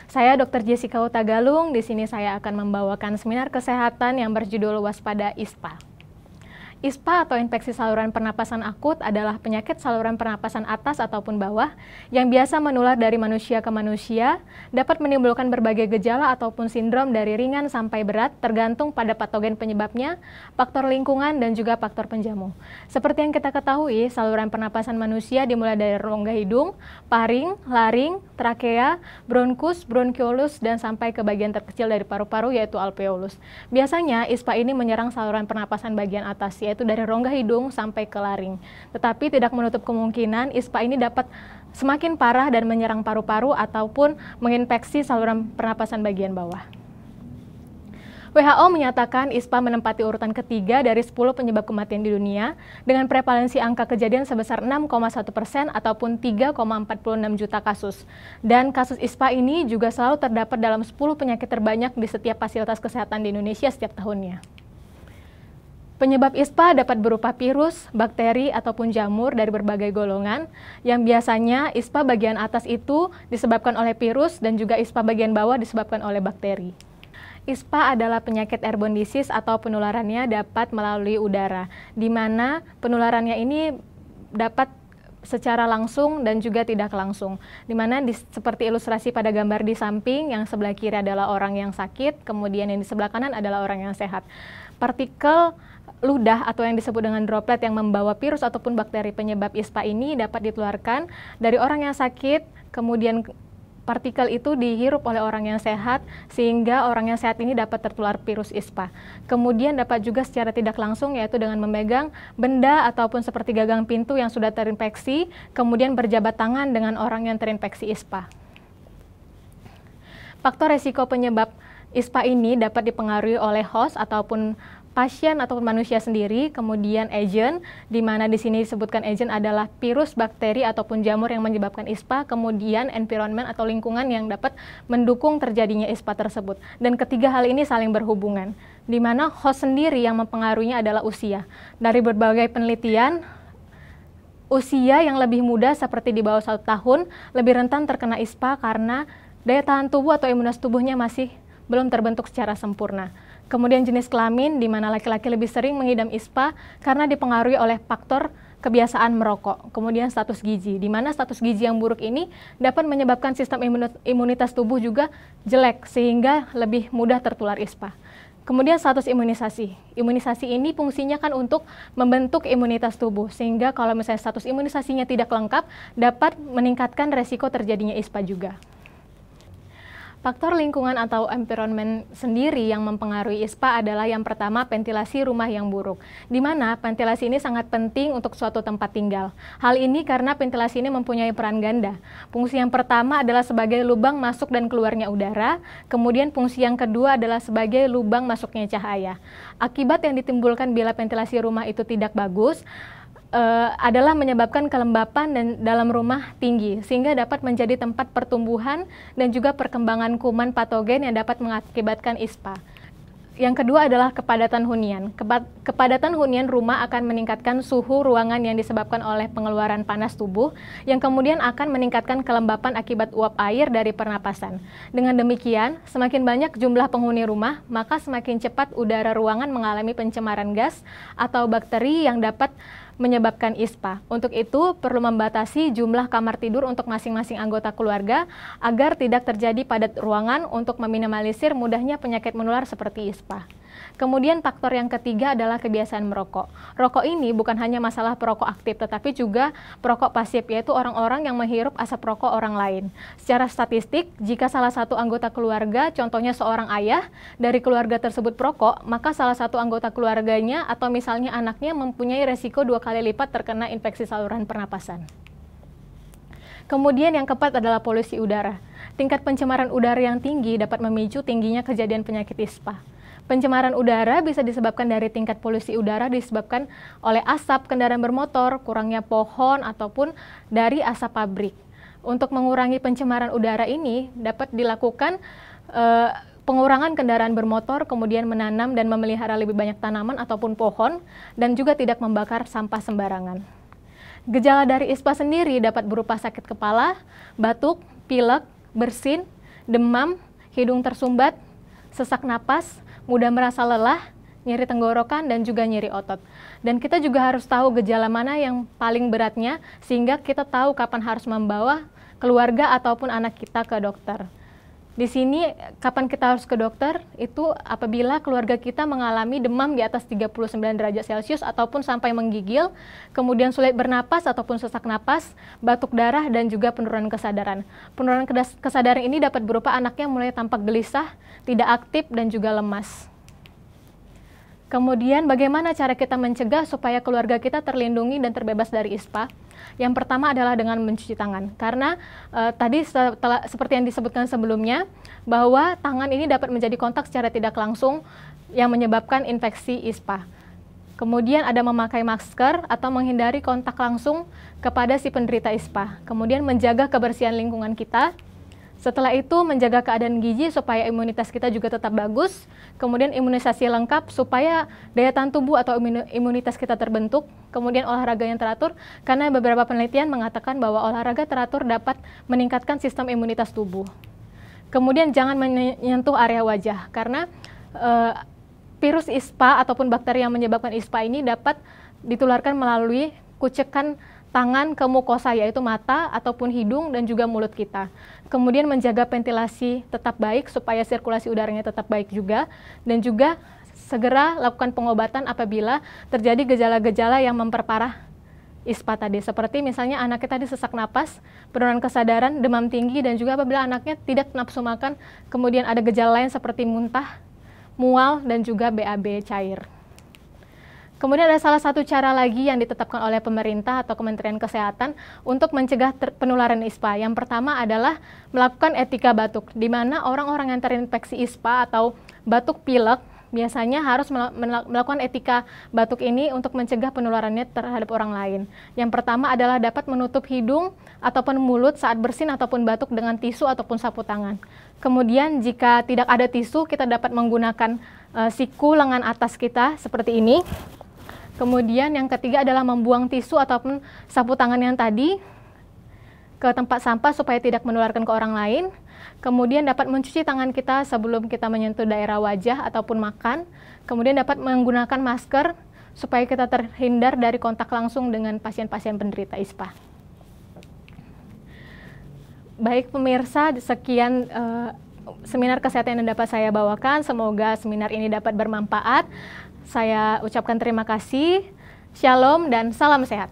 Saya Dr. Jessica Utagalung. Di sini saya akan membawakan seminar kesehatan yang berjudul Waspada ISPA. ISPA atau infeksi saluran pernapasan akut adalah penyakit saluran pernapasan atas ataupun bawah yang biasa menular dari manusia ke manusia, dapat menimbulkan berbagai gejala ataupun sindrom dari ringan sampai berat tergantung pada patogen penyebabnya, faktor lingkungan, dan juga faktor penjamu. Seperti yang kita ketahui, saluran pernapasan manusia dimulai dari rongga hidung, paring, laring, trakea, bronkus, bronkiolus, dan sampai ke bagian terkecil dari paru-paru yaitu alveolus. Biasanya ISPA ini menyerang saluran pernapasan bagian atas, yaitu dari rongga hidung sampai ke laring. Tetapi tidak menutup kemungkinan ISPA ini dapat semakin parah dan menyerang paru-paru ataupun menginfeksi saluran pernapasan bagian bawah. WHO menyatakan ISPA menempati urutan ketiga dari 10 penyebab kematian di dunia dengan prevalensi angka kejadian sebesar 6,1% ataupun 3,46 juta kasus. Dan kasus ISPA ini juga selalu terdapat dalam 10 penyakit terbanyak di setiap fasilitas kesehatan di Indonesia setiap tahunnya. Penyebab ISPA dapat berupa virus, bakteri, ataupun jamur dari berbagai golongan, yang biasanya ISPA bagian atas itu disebabkan oleh virus dan juga ISPA bagian bawah disebabkan oleh bakteri. ISPA adalah penyakit airborne disease atau penularannya dapat melalui udara, di mana penularannya ini dapat secara langsung dan juga tidak langsung, di mana seperti ilustrasi pada gambar di samping, yang sebelah kiri adalah orang yang sakit, kemudian yang di sebelah kanan adalah orang yang sehat. Partikel ludah atau yang disebut dengan droplet yang membawa virus ataupun bakteri penyebab ISPA ini dapat ditularkan dari orang yang sakit, kemudian partikel itu dihirup oleh orang yang sehat sehingga orang yang sehat ini dapat tertular virus ISPA. Kemudian dapat juga secara tidak langsung, yaitu dengan memegang benda ataupun seperti gagang pintu yang sudah terinfeksi, kemudian berjabat tangan dengan orang yang terinfeksi ISPA. Faktor resiko penyebab ISPA ini dapat dipengaruhi oleh host ataupun pasien ataupun manusia sendiri, kemudian agent, di mana di sini disebutkan agent adalah virus, bakteri, ataupun jamur yang menyebabkan ISPA, kemudian environment atau lingkungan yang dapat mendukung terjadinya ISPA tersebut. Dan ketiga hal ini saling berhubungan, di mana host sendiri yang mempengaruhinya adalah usia. Dari berbagai penelitian, usia yang lebih muda seperti di bawah 1 tahun lebih rentan terkena ISPA karena daya tahan tubuh atau imunitas tubuhnya masih belum terbentuk secara sempurna. Kemudian jenis kelamin, di mana laki-laki lebih sering mengidap ISPA karena dipengaruhi oleh faktor kebiasaan merokok. Kemudian status gizi, di mana status gizi yang buruk ini dapat menyebabkan sistem imunitas tubuh juga jelek, sehingga lebih mudah tertular ISPA. Kemudian status imunisasi. Imunisasi ini fungsinya kan untuk membentuk imunitas tubuh, sehingga kalau misalnya status imunisasinya tidak lengkap, dapat meningkatkan resiko terjadinya ISPA juga. Faktor lingkungan atau environment sendiri yang mempengaruhi ISPA adalah yang pertama ventilasi rumah yang buruk, di mana ventilasi ini sangat penting untuk suatu tempat tinggal. Hal ini karena ventilasi ini mempunyai peran ganda. Fungsi yang pertama adalah sebagai lubang masuk dan keluarnya udara, kemudian fungsi yang kedua adalah sebagai lubang masuknya cahaya. Akibat yang ditimbulkan bila ventilasi rumah itu tidak bagus, adalah menyebabkan kelembapan dan dalam rumah tinggi, sehingga dapat menjadi tempat pertumbuhan dan juga perkembangan kuman patogen yang dapat mengakibatkan ISPA. Yang kedua adalah kepadatan hunian. Kepadatan hunian rumah akan meningkatkan suhu ruangan yang disebabkan oleh pengeluaran panas tubuh, yang kemudian akan meningkatkan kelembapan akibat uap air dari pernapasan. Dengan demikian, semakin banyak jumlah penghuni rumah, maka semakin cepat udara ruangan mengalami pencemaran gas atau bakteri yang dapat menyebabkan ISPA. Untuk itu, perlu membatasi jumlah kamar tidur untuk masing-masing anggota keluarga agar tidak terjadi padat ruangan untuk meminimalisir mudahnya penyakit menular seperti ISPA. Kemudian faktor yang ketiga adalah kebiasaan merokok. Rokok ini bukan hanya masalah perokok aktif, tetapi juga perokok pasif, yaitu orang-orang yang menghirup asap rokok orang lain. Secara statistik, jika salah satu anggota keluarga, contohnya seorang ayah, dari keluarga tersebut perokok, maka salah satu anggota keluarganya atau misalnya anaknya mempunyai resiko 2 kali lipat terkena infeksi saluran pernapasan. Kemudian yang keempat adalah polusi udara. Tingkat pencemaran udara yang tinggi dapat memicu tingginya kejadian penyakit ISPA. Pencemaran udara bisa disebabkan dari tingkat polusi udara disebabkan oleh asap kendaraan bermotor, kurangnya pohon, ataupun dari asap pabrik. Untuk mengurangi pencemaran udara ini dapat dilakukan pengurangan kendaraan bermotor, kemudian menanam dan memelihara lebih banyak tanaman ataupun pohon, dan juga tidak membakar sampah sembarangan. Gejala dari ISPA sendiri dapat berupa sakit kepala, batuk, pilek, bersin, demam, hidung tersumbat, sesak napas, mudah merasa lelah, nyeri tenggorokan, dan juga nyeri otot. Dan kita juga harus tahu gejala mana yang paling beratnya, sehingga kita tahu kapan harus membawa keluarga ataupun anak kita ke dokter. Di sini, kapan kita harus ke dokter, itu apabila keluarga kita mengalami demam di atas 39 derajat Celcius ataupun sampai menggigil, kemudian sulit bernapas ataupun sesak napas, batuk darah, dan juga penurunan kesadaran. Penurunan kesadaran ini dapat berupa anaknya mulai tampak gelisah, tidak aktif, dan juga lemas. Kemudian bagaimana cara kita mencegah supaya keluarga kita terlindungi dan terbebas dari ISPA? Yang pertama adalah dengan mencuci tangan. Karena tadi seperti yang disebutkan sebelumnya, bahwa tangan ini dapat menjadi kontak secara tidak langsung yang menyebabkan infeksi ISPA. Kemudian ada memakai masker atau menghindari kontak langsung kepada si penderita ISPA. Kemudian menjaga kebersihan lingkungan kita. Setelah itu menjaga keadaan gizi supaya imunitas kita juga tetap bagus, kemudian imunisasi lengkap supaya daya tahan tubuh atau imunitas kita terbentuk, kemudian olahraga yang teratur, karena beberapa penelitian mengatakan bahwa olahraga teratur dapat meningkatkan sistem imunitas tubuh. Kemudian jangan menyentuh area wajah, karena virus ISPA ataupun bakteri yang menyebabkan ISPA ini dapat ditularkan melalui kucekan tangan ke mukosa, yaitu mata ataupun hidung dan juga mulut kita. Kemudian menjaga ventilasi tetap baik supaya sirkulasi udaranya tetap baik juga, dan juga segera lakukan pengobatan apabila terjadi gejala-gejala yang memperparah ISPA tadi, seperti misalnya anaknya tadi sesak napas, penurunan kesadaran, demam tinggi, dan juga apabila anaknya tidak nafsu makan, kemudian ada gejala lain seperti muntah, mual, dan juga BAB cair. Kemudian ada salah satu cara lagi yang ditetapkan oleh pemerintah atau Kementerian Kesehatan untuk mencegah penularan ISPA. Yang pertama adalah melakukan etika batuk, di mana orang-orang yang terinfeksi ISPA atau batuk pilek biasanya harus melakukan etika batuk ini untuk mencegah penularannya terhadap orang lain. Yang pertama adalah dapat menutup hidung ataupun mulut saat bersin ataupun batuk dengan tisu ataupun sapu tangan. Kemudian jika tidak ada tisu, kita dapat menggunakan siku lengan atas kita seperti ini. Kemudian yang ketiga adalah membuang tisu ataupun sapu tangan yang tadi ke tempat sampah supaya tidak menularkan ke orang lain. Kemudian dapat mencuci tangan kita sebelum kita menyentuh daerah wajah ataupun makan. Kemudian dapat menggunakan masker supaya kita terhindar dari kontak langsung dengan pasien-pasien penderita ISPA. Baik pemirsa, sekian seminar kesehatan yang dapat saya bawakan. Semoga seminar ini dapat bermanfaat. Saya ucapkan terima kasih, shalom, dan salam sehat.